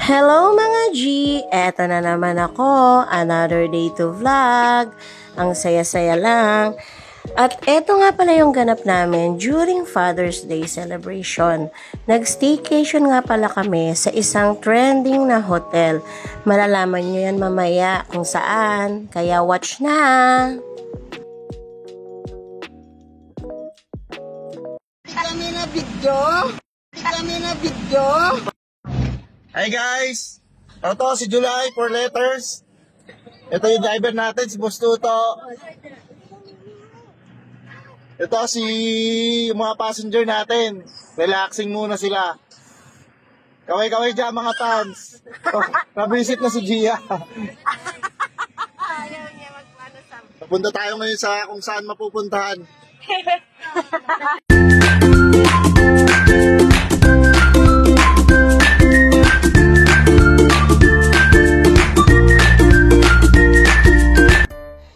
Hello mga G! Eto na naman ako, another day to vlog. Ang saya-saya lang. At eto nga pala yung ganap namin during Father's Day celebration. Nag-staycation nga pala kami sa isang trending na hotel. Malalaman nyo yan mamaya kung saan, kaya watch na! Kami na video. Hi guys! Ito si July, 4 letters. Ito yung driver natin, si Boss Tuto. Ito yung mga passenger natin. Relaxing muna sila. Kaway-kaway dyan mga fans. Nabisit na si Gia. Napunta tayo ngayon sa kung saan mapupuntahan.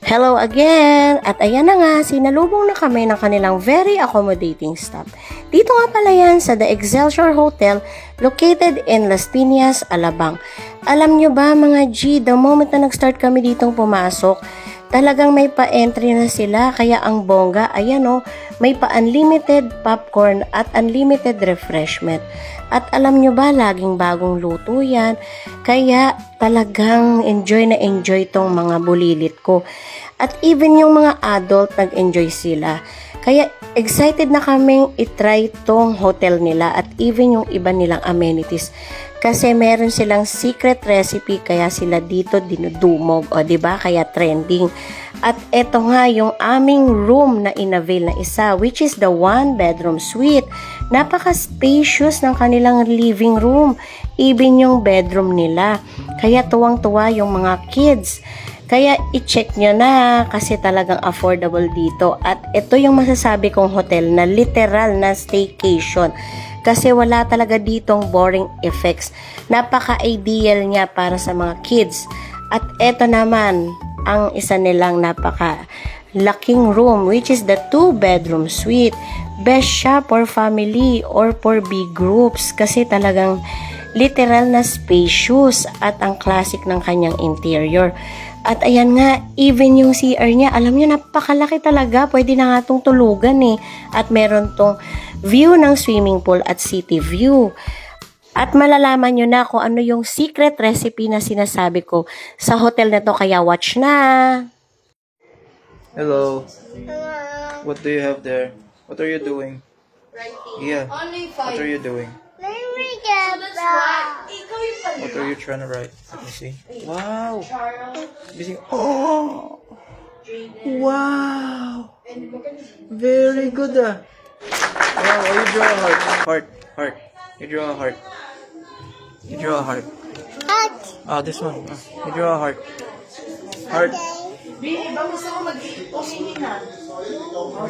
Hello again! At ayan na nga, sinalubong na kami ng kanilang very accommodating staff. Dito nga pala yan sa The Excelsior Hotel located in Las Piñas, Alabang. Alam nyo ba mga G, the moment na nag-start kami ditong pumasok, talagang may pa-entry na sila, kaya ang bongga, ayan o, may pa-unlimited popcorn at unlimited refreshment. At alam nyo ba, laging bagong luto yan, kaya talagang enjoy na enjoy tong mga bulilit ko. At even yung mga adult, nag-enjoy sila. Kaya excited na kaming itry tong hotel nila at even yung iba nilang amenities. Kasi meron silang secret recipe kaya sila dito dinudumog. O diba? Kaya trending. At eto nga yung aming room na inavail na isa, which is the 1-bedroom suite. Napaka-spacious ng kanilang living room. Even yung bedroom nila. Kaya tuwang-tuwa yung mga kids. Kaya i-check nyo na kasi talagang affordable dito. At ito yung masasabi kong hotel na literal na staycation. Kasi wala talaga ditong boring effects. Napaka-ideal niya para sa mga kids. At ito naman ang isa nilang napaka-laking room, which is the 2-bedroom suite. Best siya for family or for big groups kasi talagang literal na spacious at ang classic ng kanyang interior. At ayan nga, even yung CR niya, alam nyo, napakalaki talaga. Pwede na nga itong tulugan eh. At meron tong view ng swimming pool at city view. At malalaman nyo na kung ano yung secret recipe na sinasabi ko sa hotel na to. Kaya watch na! Hello. What do you have there? What are you doing? Writing. Yeah. Only 5. What are you doing? What are you trying to write? Let me see. Wow. Oh. Wow. Very good. Wow. You draw a heart. Heart. You draw a heart. You draw a heart. Oh, this one. You draw a heart. Heart. You draw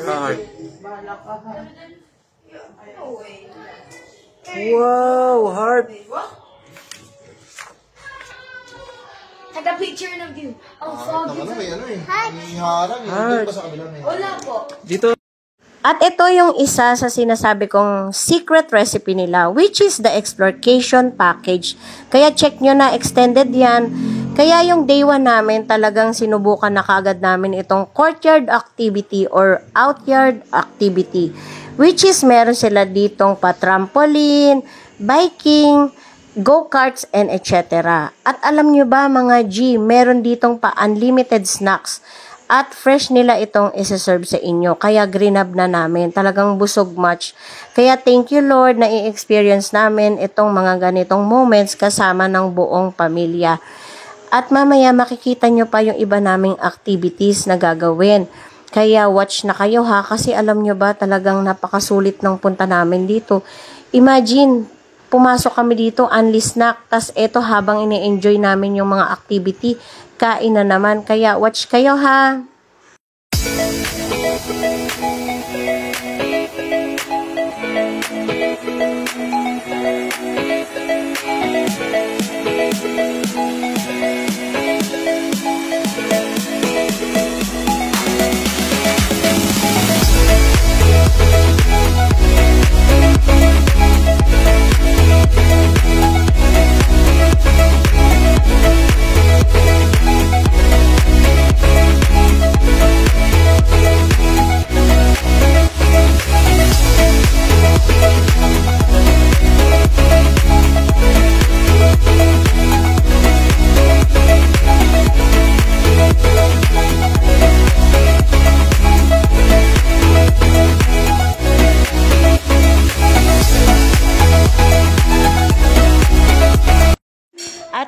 a heart. Wow, heart. Naka-picture ng view. Ang foggy. Heart. Wala po. Dito. At ito yung isa sa sinasabi kong secret recipe nila, which is the Exploration Package. Kaya check nyo na, extended yan. Kaya yung day 1 namin, talagang sinubukan na kagad namin itong courtyard activity or outyard activity. Which is meron sila ditong pa-trampoline, biking, go-karts, and etc. At alam nyo ba mga G, meron ditong pa-unlimited snacks. At fresh nila itong isa-serve sa inyo. Kaya grinab na namin. Talagang busog much. Kaya thank you Lord na i-experience namin itong mga ganitong moments kasama ng buong pamilya. At mamaya makikita nyo pa yung iba naming activities na gagawin. Kaya watch na kayo ha, kasi alam nyo ba talagang napakasulit ng punta namin dito. Imagine, pumasok kami dito, only snack, tas eto habang ini-enjoy namin yung mga activity, kain na naman. Kaya watch kayo ha.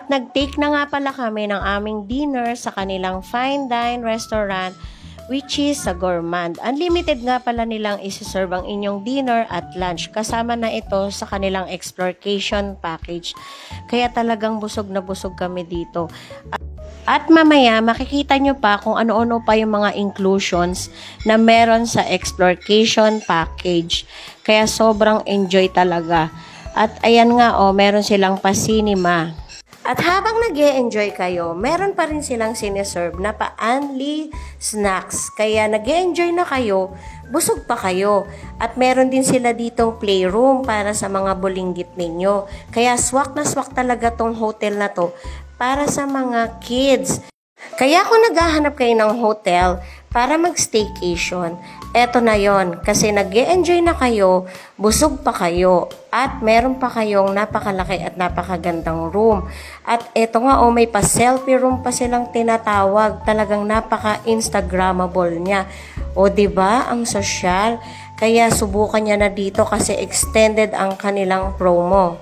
At nag-take na nga pala kami ng aming dinner sa kanilang fine dine restaurant, which is sa Gourmand. Unlimited nga pala nilang isi-serve ang inyong dinner at lunch. Kasama na ito sa kanilang exploration package. Kaya talagang busog na busog kami dito. At mamaya, makikita nyo pa kung ano-ano pa yung mga inclusions na meron sa exploration package. Kaya sobrang enjoy talaga. At ayan nga, meron silang pa-cinema. At habang nag-e-enjoy kayo, meron pa rin silang sineserve na pa-only snacks. Kaya nag-e-enjoy na kayo, busog pa kayo. At meron din sila ditong playroom para sa mga bulinggit ninyo. Kaya swak na swak talaga tong hotel na to para sa mga kids. Kaya kung naghahanap kayo ng hotel para mag-staycation, eto na yon. Kasi nag-e-enjoy na kayo, busog pa kayo, at meron pa kayong napakalaki at napakagandang room. At eto nga, may pa-selfie room pa silang tinatawag. Talagang napaka-instagrammable niya. Diba? Ang sosyal. Kaya subukan niya na dito kasi extended ang kanilang promo.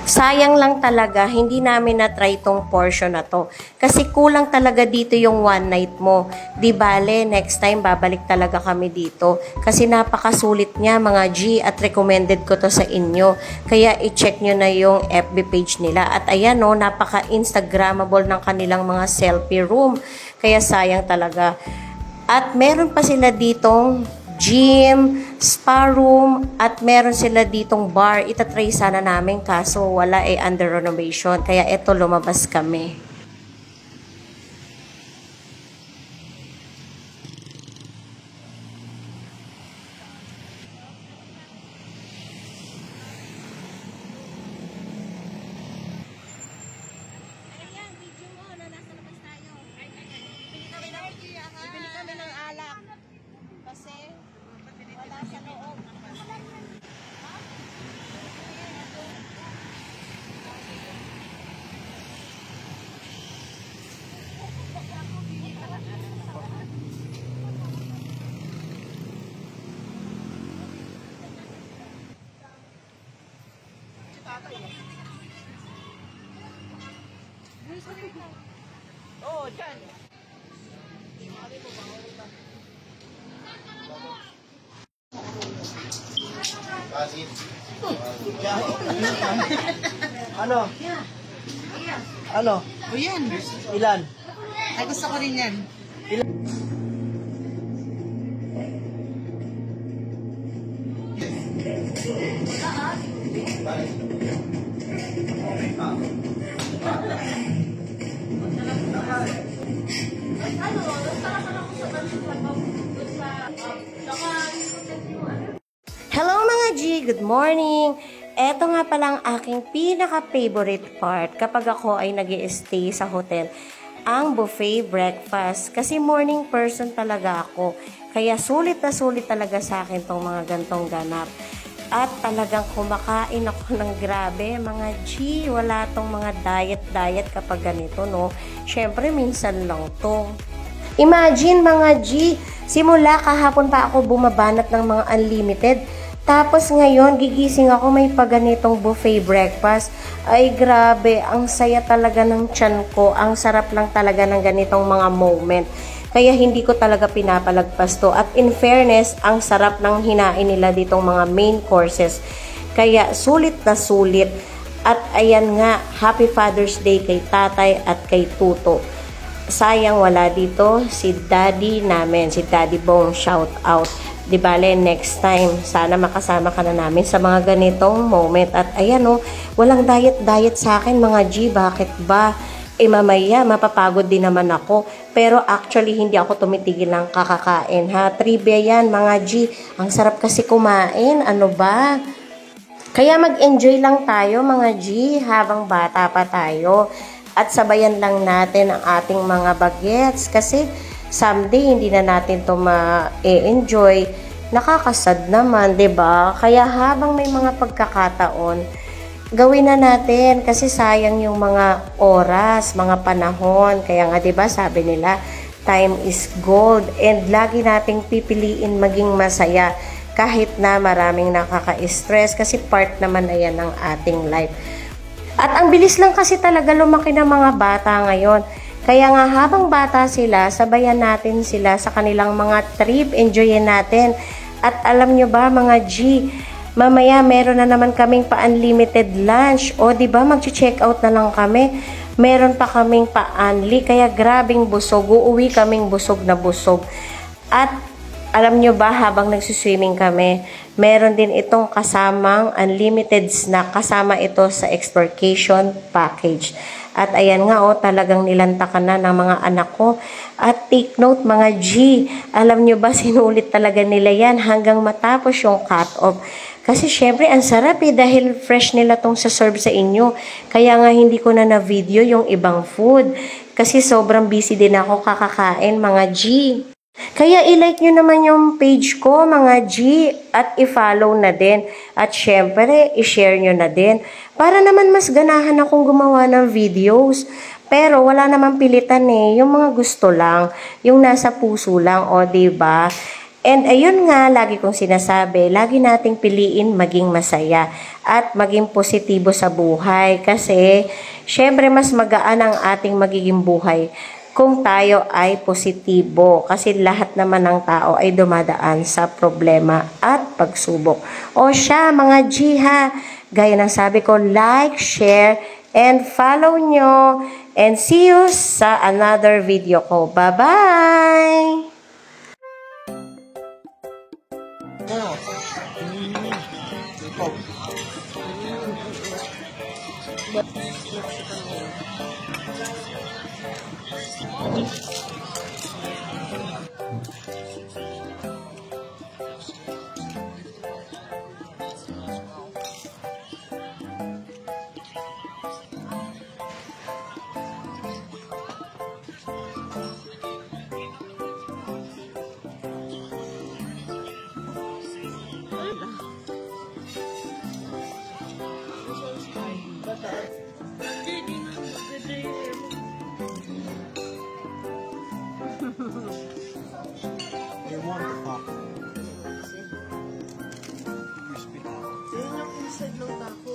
Sayang lang talaga, hindi namin na-try tong portion na to. Kasi kulang talaga dito yung one night mo. Di bale, next time babalik talaga kami dito. Kasi napakasulit niya mga G at recommended ko to sa inyo. Kaya i-check nyo na yung FB page nila. At ayan napaka-instagrammable ng kanilang mga selfie room. Kaya sayang talaga. At meron pa sila ditong gym, spa room, at meron sila ditong bar. Itatry sana namin kaso wala under renovation. Kaya eto lumabas kami. Dyan. Ano? Ano? O yan. Ilan? Ay, gusto ko rin yan. Hello mga G! Good morning! Eto nga pala ang aking pinaka-favorite part kapag ako ay nag-i-stay sa hotel, ang buffet breakfast. Kasi morning person talaga ako. Kaya sulit na sulit talaga sa akin tong mga gantong ganap. At talagang kumakain ako ng grabe, mga G. Wala tong mga diet kapag ganito, no? Syempre, minsan lang to. Imagine, mga G, simula kahapon pa ako bumabanat ng mga unlimited. Tapos ngayon, gigising ako may paganitong buffet breakfast. Ay grabe, ang saya talaga ng tiyan ko. Ang sarap lang talaga ng ganitong mga moment. Kaya hindi ko talaga pinapalagpas to. At in fairness, ang sarap ng hinain nila ditong mga main courses. Kaya sulit na sulit. At ayan nga, Happy Father's Day kay tatay at kay tuto. Sayang wala dito si daddy namin, si Daddy Bong, shout out. Di bale, next time, sana makasama ka na namin sa mga ganitong moment. At ayan walang diet sa akin mga G, bakit ba? Mamaya, mapapagod din naman ako. Pero actually, hindi ako tumitigil ng kakakain, ha? Trivia yan mga G, ang sarap kasi kumain, ano ba? Kaya mag-enjoy lang tayo mga G, habang bata pa tayo. At sabayan lang natin ang ating mga bagets kasi someday hindi na natin to ma-enjoy. Nakakasad naman, 'di ba? Kaya habang may mga pagkakataon, gawin na natin kasi sayang yung mga oras, mga panahon. Kaya nga 'di ba, sabi nila, time is gold, and lagi nating pipiliin maging masaya kahit na maraming nakaka-stress kasi part naman na yan ng ating life. At ang bilis lang kasi talaga lumaki ng mga bata ngayon. Kaya nga habang bata sila, sabayan natin sila sa kanilang mga trip, enjoyin natin. At alam nyo ba mga G, mamaya meron na naman kaming pa-unlimited lunch. O diba mag-check out na lang kami. Meron pa kaming pa-unli, kaya grabing busog. Uuwi kaming busog na busog. At alam nyo ba, habang nagsuswimming kami, meron din itong kasamang unlimited snack. Kasama ito sa Explorcation package. At ayan nga, talagang nilantakan na ng mga anak ko. At take note mga G, alam nyo ba, sinulit talaga nila yan hanggang matapos yung cut-off. Kasi syempre, ang sarap dahil fresh nila tong sa-serve sa inyo. Kaya nga hindi ko na na-video yung ibang food. Kasi sobrang busy din ako kakakain mga G. Kaya i-like nyo naman yung page ko mga G at i-follow na din. At syempre, i-share nyo na din. Para naman mas ganahan akong gumawa ng videos. Pero wala namang pilitan yung mga gusto lang, yung nasa puso lang, diba? And ayun nga, lagi kong sinasabi, lagi nating piliin maging masaya at maging positibo sa buhay. Kasi syempre mas magaan ang ating magiging buhay kung tayo ay positibo, kasi lahat naman ng tao ay dumadaan sa problema at pagsubok. O siya mga G ha, gaya ng sabi ko, like, share, and follow nyo, and see you sa another video ko. Bye-bye! They want the pop. Crispy taco. Yun yung inside ng taco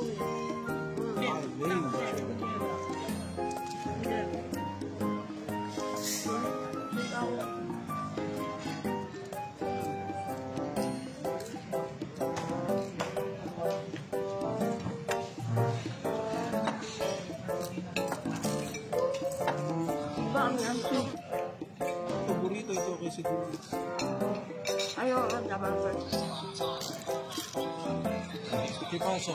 Paborito ito kasi siguro. Ayaw, ang naman first. ¿Qué pasa?